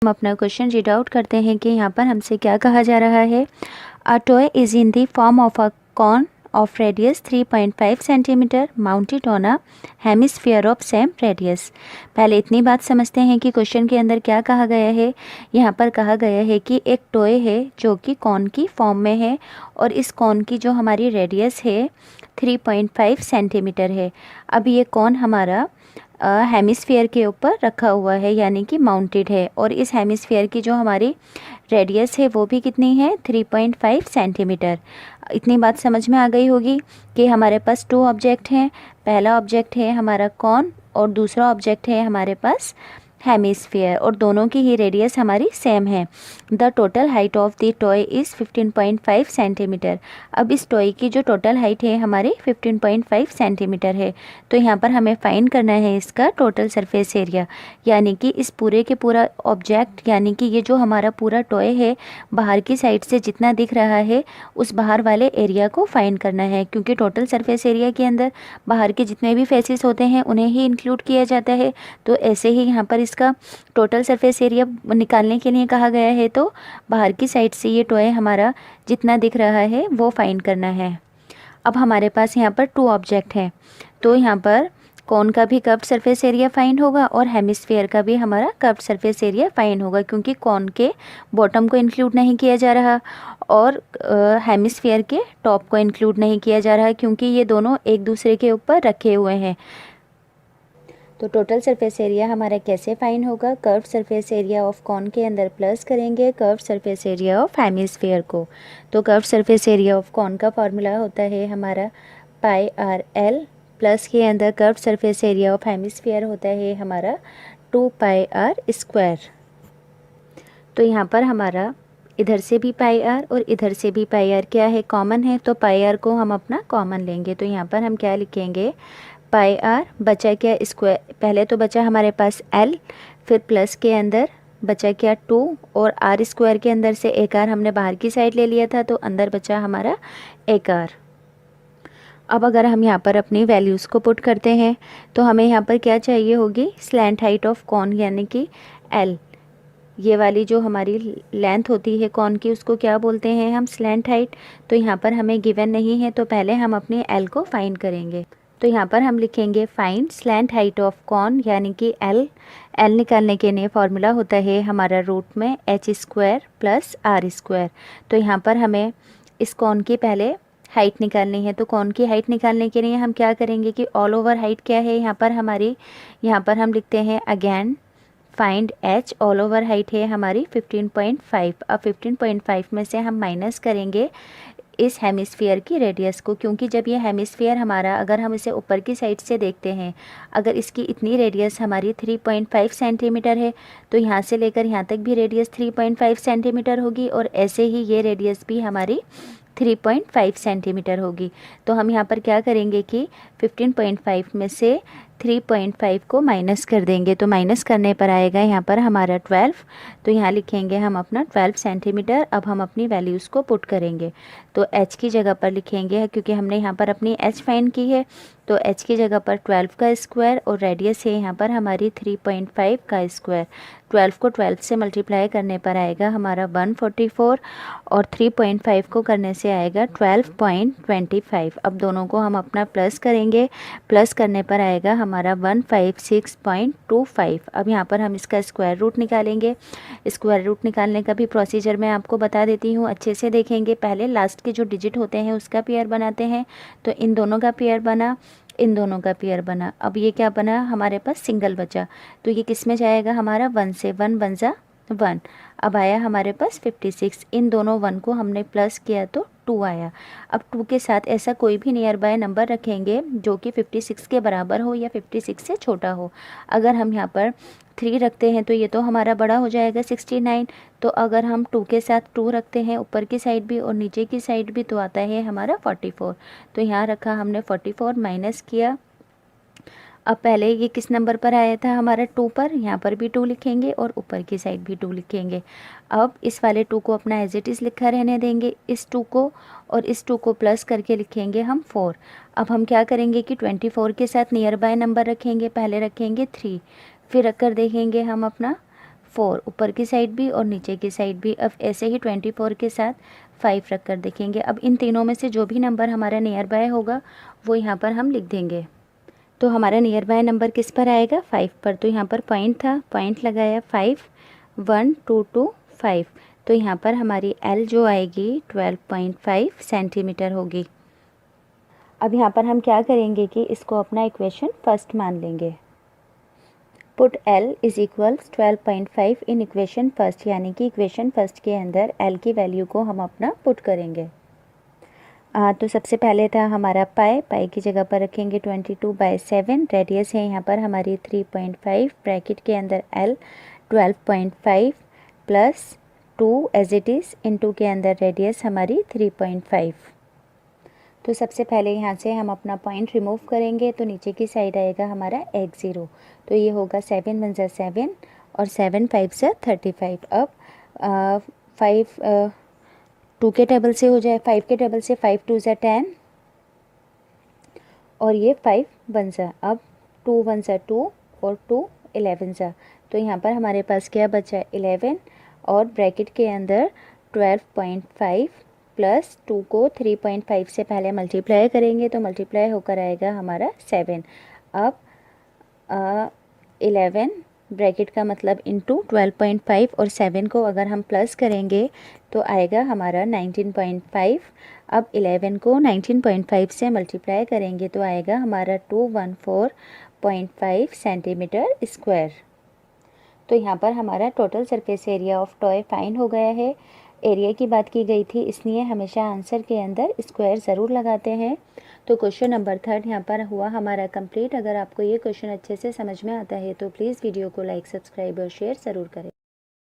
हम अपना question read out करते हैं कि यहाँ पर हमसे क्या कहा जा रहा है। A toy is in the form of a cone of radius 3.5 centimetre mounted on a hemisphere of same radius. पहले इतनी बात समझते हैं कि क्वेश्चन के अंदर क्या कहा गया है। यहाँ पर कहा गया है कि एक टॉय है जो कि कॉन की फॉर्म में है और इस कॉन की जो हमारी रेडियस है 3.5 सेंटीमीटर है। अब ये कॉन हमारा हेमिस्फीयर के ऊपर रखा हुआ है यानी कि माउंटेड है और इस हेमिस्फीयर की जो हमारी रेडियस है वो भी कितनी है 3.5 सेंटीमीटर। इतनी बात समझ में आ गई होगी कि हमारे पास टू ऑब्जेक्ट हैं। पहला ऑब्जेक्ट है हमारा कॉन और दूसरा ऑब्जेक्ट है हमारे पास हेमिस्फीयर और दोनों की ही रेडियस हमारी सेम है। The total height of the toy is 15.5 centimetre. अब इस टॉय की जो टोटल हाइट है हमारी 15.5 सेंटीमीटर है। तो यहाँ पर हमें फाइंड करना है इसका टोटल सरफेस एरिया, यानी कि इस पूरे के पूरा ऑब्जेक्ट यानी कि ये जो हमारा पूरा टॉय है बाहर की साइड से जितना दिख रहा है उस बाहर वाले एरिया को फाइंड करना है, क्योंकि टोटल सरफेस एरिया के अंदर बाहर के जितने भी फेसेस होते हैं उन्हें ही इंक्लूड किया जाता है। तो ऐसे ही यहाँ पर इसका टोटल सरफेस एरिया निकालने के लिए कहा गया है। तो बाहर की साइड से ये टॉय हमारा जितना दिख रहा है वो फाइंड करना है। अब हमारे पास यहाँ पर टू ऑब्जेक्ट हैं, तो यहाँ पर कॉन का भी कर्व्ड सरफेस एरिया फाइंड होगा और हेमिस्फीयर का भी हमारा कर्व्ड सरफेस एरिया फाइंड होगा, क्योंकि कॉन के बॉटम को इंक्लूड नहीं किया जा रहा और हेमिस्फीयर के टॉप को इंक्लूड नहीं किया जा रहा, क्योंकि ये दोनों एक दूसरे के ऊपर रखे हुए हैं। तो टोटल सरफेस एरिया हमारा कैसे फाइंड होगा, curved surface area of cone के अंदर प्लस करेंगे curved surface area of hemisphere को। तो curved surface area of cone का फॉर्मूला होता है हमारा पाई आर एल, प्लस के अंदर curved surface area of hemisphere होता है हमारा 2 पाई आर स्क्वायर। तो यहाँ पर हमारा इधर से भी पाई आर और इधर से भी पाई आर क्या है, कॉमन है, तो पाई आर को हम अपना कॉमन लेंगे। तो यहाँ पर हम क्या लिखेंगे, पाई आर बचा क्या स्क्वायर, पहले तो बचा हमारे पास एल, फिर प्लस के अंदर बचा क्या 2 और आर स्क्वायर के अंदर से एक आर हमने बाहर की साइड ले लिया था तो अंदर बचा हमारा एक आर। अब अगर हम यहाँ पर अपनी वैल्यूज़ को पुट करते हैं तो हमें यहाँ पर क्या चाहिए होगी, स्लैंट हाइट ऑफ कॉन यानी कि एल। ये वाली जो हमारी लेंथ होती है कॉन की उसको क्या बोलते हैं हम, स्लैंट हाइट। तो यहाँ पर हमें गिवन नहीं है तो पहले हम अपनी एल को फाइंड करेंगे। तो यहाँ पर हम लिखेंगे find slant height of cone यानी कि एल। एल निकालने के लिए फॉर्मूला होता है हमारा रूट में h square plus r square. तो यहाँ पर हमें इस कॉन की पहले हाइट निकालनी है। तो कॉन की हाइट निकालने के लिए हम क्या करेंगे कि ऑल ओवर हाइट क्या है यहाँ पर हमारी, यहाँ पर हम लिखते हैं again find H. All over height है हमारी 15.5। अब 15.5 में से हम माइनस करेंगे इस हेमिस्फीयर की रेडियस को, क्योंकि जब ये हेमिस्फीयर हमारा, अगर हम इसे ऊपर की साइड से देखते हैं, अगर इसकी इतनी रेडियस हमारी 3.5 सेंटीमीटर है तो यहाँ से लेकर यहाँ तक भी रेडियस 3.5 सेंटीमीटर होगी और ऐसे ही ये रेडियस भी हमारी 3.5 सेंटीमीटर होगी। तो हम यहाँ पर क्या करेंगे कि 15.5 में से 3.5 को माइनस कर देंगे। तो माइनस करने पर आएगा यहाँ पर हमारा 12। तो यहाँ लिखेंगे हम अपना 12 सेंटीमीटर। अब हम अपनी वैल्यूज़ को पुट करेंगे। तो h की जगह पर लिखेंगे, क्योंकि हमने यहाँ पर अपनी h फाइंड की है, तो h की जगह पर 12 का स्क्वायर और रेडियस है यहाँ पर हमारी 3.5 का स्क्वायर। 12 को 12 से मल्टीप्लाई करने पर आएगा हमारा 144 और 3.5 को करने से आएगा 12.25। अब दोनों को हम अपना प्लस करेंगे, प्लस करने पर आएगा हमारा 156.25। अब यहाँ पर हम इसका स्क्वायर रूट निकालेंगे। स्क्वायर रूट निकालने का भी प्रोसीजर मैं आपको बता देती हूँ, अच्छे से देखेंगे। पहले लास्ट के जो डिजिट होते हैं उसका पेयर बनाते हैं। तो इन दोनों का पेयर बना, इन दोनों का पेयर बना। अब ये क्या बना, हमारे पास सिंगल बचा, तो ये किस में जाएगा हमारा 1 से, 1 1 जा 1। अब आया हमारे पास 56। इन दोनों 1 को हमने प्लस किया तो 2 आया। अब 2 के साथ ऐसा कोई भी नियर बाय नंबर रखेंगे जो कि 56 के बराबर हो या 56 से छोटा हो। अगर हम यहाँ पर 3 रखते हैं तो ये तो हमारा बड़ा हो जाएगा 69। तो अगर हम 2 के साथ 2 रखते हैं ऊपर की साइड भी और नीचे की साइड भी तो आता है हमारा 44। तो यहाँ रखा हमने 44, माइनस किया। अब पहले ये किस नंबर पर आया था हमारा 2 पर, यहाँ पर भी 2 लिखेंगे और ऊपर की साइड भी 2 लिखेंगे। अब इस वाले 2 को अपना एज इट इज़ लिखा रहने देंगे, इस 2 को और इस 2 को प्लस करके लिखेंगे हम 4। अब हम क्या करेंगे कि 24 के साथ नियर बाय नंबर रखेंगे। पहले रखेंगे 3, फिर रख कर देखेंगे हम अपना 4 ऊपर की साइड भी और नीचे की साइड भी। अब ऐसे ही 24 के साथ 5 रख कर देखेंगे। अब इन तीनों में से जो भी नंबर हमारा नियर बाय होगा वो यहाँ पर हम लिख देंगे। तो हमारा नियर बाय नंबर किस पर आएगा, 5 पर। तो यहाँ पर पॉइंट था, पॉइंट लगाया 5, 1 2 2 5। तो यहाँ पर हमारी L जो आएगी 12.5 सेंटीमीटर होगी। अब यहाँ पर हम क्या करेंगे कि इसको अपना इक्वेशन फर्स्ट मान लेंगे। Put L is equals 12.5 in equation first, यानी कि इक्वेशन फर्स्ट के अंदर L की वैल्यू को हम अपना पुट करेंगे। तो सबसे पहले था हमारा पाई की जगह पर रखेंगे 22/7। रेडियस है यहाँ पर हमारी 3.5, ब्रैकेट के अंदर L 12.5 plus 2 as it is, into के अंदर रेडियस हमारी 3.5। तो सबसे पहले यहाँ से हम अपना पॉइंट रिमूव करेंगे, तो नीचे की साइड आएगा हमारा x0। तो ये होगा 7 1 जा 7 और 7 5 जा 35। अब 5 2 के टेबल से हो जाए, 5 के टेबल से 5 2 जा 10 और ये 5 1 जा। अब 2 1 जा 2 और 2 11 जा। तो यहाँ पर हमारे पास क्या बचा, 11 और ब्रैकेट के अंदर 12.5 प्लस 2 को 3.5 से पहले मल्टीप्लाई करेंगे तो मल्टीप्लाई होकर आएगा हमारा 7। अब 11 ब्रैकेट का मतलब इंटू 12.5 और 7 को अगर हम प्लस करेंगे तो आएगा हमारा 19.5। अब 11 को 19.5 से मल्टीप्लाई करेंगे तो आएगा हमारा 214.5 सेंटीमीटर स्क्वायर। तो यहाँ पर हमारा total surface area of toy find हो गया है। एरिया की बात की गई थी, इसलिए हमेशा आंसर के अंदर स्क्वायर ज़रूर लगाते हैं। तो क्वेश्चन नंबर 3 यहाँ पर हुआ हमारा कंप्लीट। अगर आपको ये क्वेश्चन अच्छे से समझ में आता है तो प्लीज़ वीडियो को लाइक, सब्सक्राइब और शेयर ज़रूर करें।